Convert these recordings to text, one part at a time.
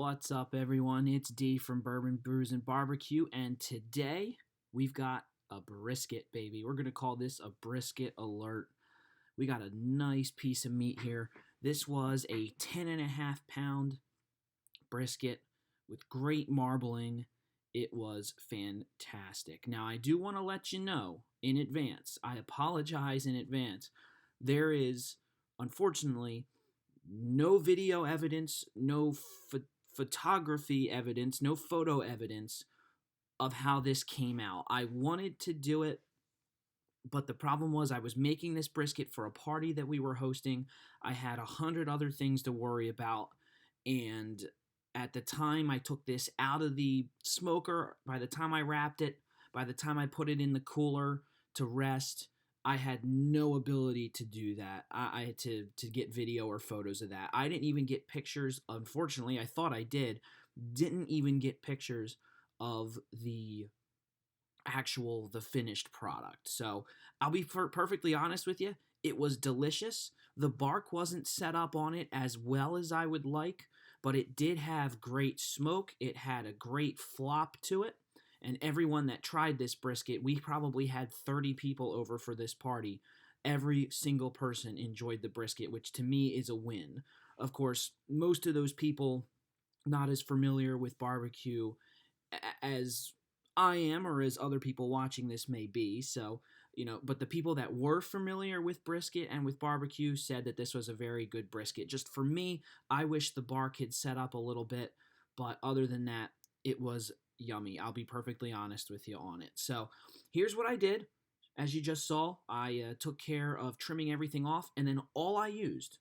What's up, everyone? It's D from Bourbon Brews and Barbecue, and today we've got a brisket, baby. We're going to call this a brisket alert. We got a nice piece of meat here. This was a 10.5 pound brisket with great marbling. It was fantastic. Now, I do want to let you know in advance, I apologize in advance. There is, unfortunately, no video evidence, no photography evidence, no photo evidence of how this came out. I wanted to do it, but the problem was I was making this brisket for a party that we were hosting. I had 100 other things to worry about, and at the time I took this out of the smoker, by the time I wrapped it, by the time I put it in the cooler to rest, I had no ability to do that. I had to get video or photos of that. I didn't even get pictures. Unfortunately, I thought I did. Didn't even get pictures of the finished product. So I'll be perfectly honest with you. It was delicious. The bark wasn't set up on it as well as I would like, but it did have great smoke. It had a great flop to it. And everyone that tried this brisket, we probably had 30 people over for this party. Every single person enjoyed the brisket, which to me is a win. Of course, most of those people not as familiar with barbecue as I am or as other people watching this may be. So, but the people that were familiar with brisket and with barbecue said that this was a very good brisket. Just for me, I wish the bark had set up a little bit, but other than that, it was yummy. I'll be perfectly honest with you on it. So here's what I did. As you just saw, I took care of trimming everything off, and then all I used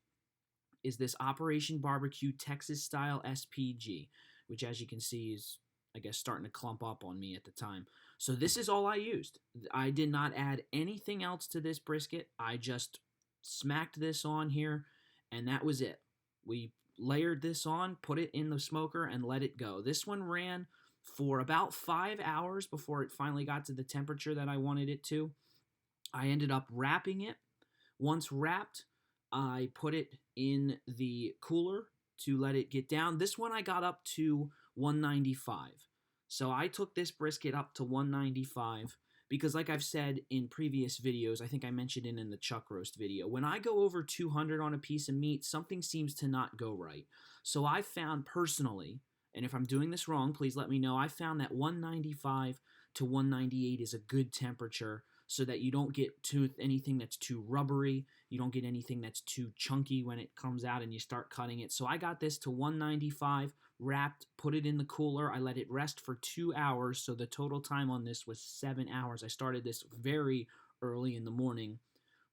is this Operation Barbecue Texas Style SPG, which, as you can see, is, I guess, starting to clump up on me at the time. So this is all I used. I did not add anything else to this brisket. I just smacked this on here, and that was it. We layered this on, put it in the smoker, and let it go. This one ran for about 5 hours before it finally got to the temperature that I wanted it to. I ended up wrapping it. Once wrapped, I put it in the cooler to let it get down. This one I got up to 195. So I took this brisket up to 195 because, like I've said in previous videos, I think I mentioned it in the chuck roast video, when I go over 200 on a piece of meat, something seems to not go right. So I found personally, and if I'm doing this wrong, please let me know, I found that 195 to 198 is a good temperature so that you don't get anything that's too rubbery, you don't get anything that's too chunky when it comes out and you start cutting it. So I got this to 195, wrapped, put it in the cooler. I let it rest for 2 hours, so the total time on this was 7 hours. I started this very early in the morning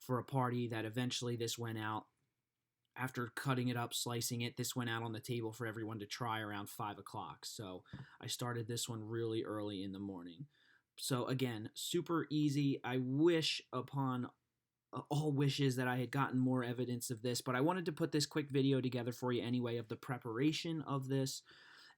for a party that eventually this went out. After cutting it up, slicing it, this went out on the table for everyone to try around 5 o'clock. So I started this one really early in the morning. So again, super easy. I wish upon all wishes that I had gotten more evidence of this, but I wanted to put this quick video together for you anyway of the preparation of this,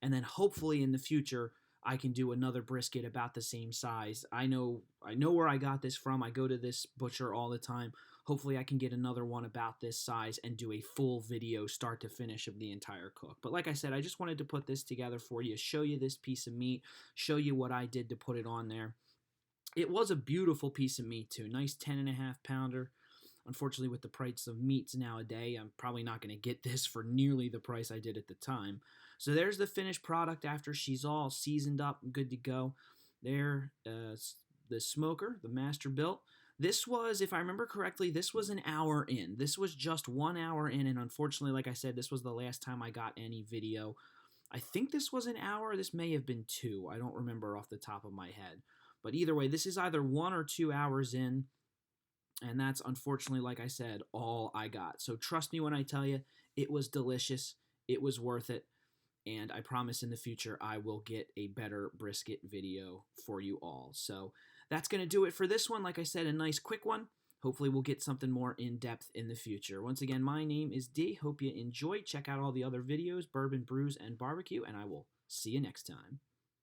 and then hopefully in the future I can do another brisket about the same size. I know where I got this from. I go to this butcher all the time. Hopefully I can get another one about this size and do a full video start to finish of the entire cook. But like I said, I just wanted to put this together for you, show you this piece of meat, show you what I did to put it on there. It was a beautiful piece of meat too. Nice 10.5 pounder. Unfortunately, with the price of meats nowadays, I'm probably not going to get this for nearly the price I did at the time. So there's the finished product after she's all seasoned up and good to go. There, the smoker, the master built. This was, if I remember correctly, this was an hour in. This was just 1 hour in, and unfortunately, like I said, this was the last time I got any video. I think this was an hour. This may have been 2. I don't remember off the top of my head. But either way, this is either 1 or 2 hours in. And that's, unfortunately, like I said, all I got. So trust me when I tell you, it was delicious. It was worth it. And I promise in the future I will get a better brisket video for you all. So that's going to do it for this one. Like I said, a nice quick one. Hopefully we'll get something more in-depth in the future. Once again, my name is D. Hope you enjoyed. Check out all the other videos, Bourbon Brews and Barbecue, and I will see you next time.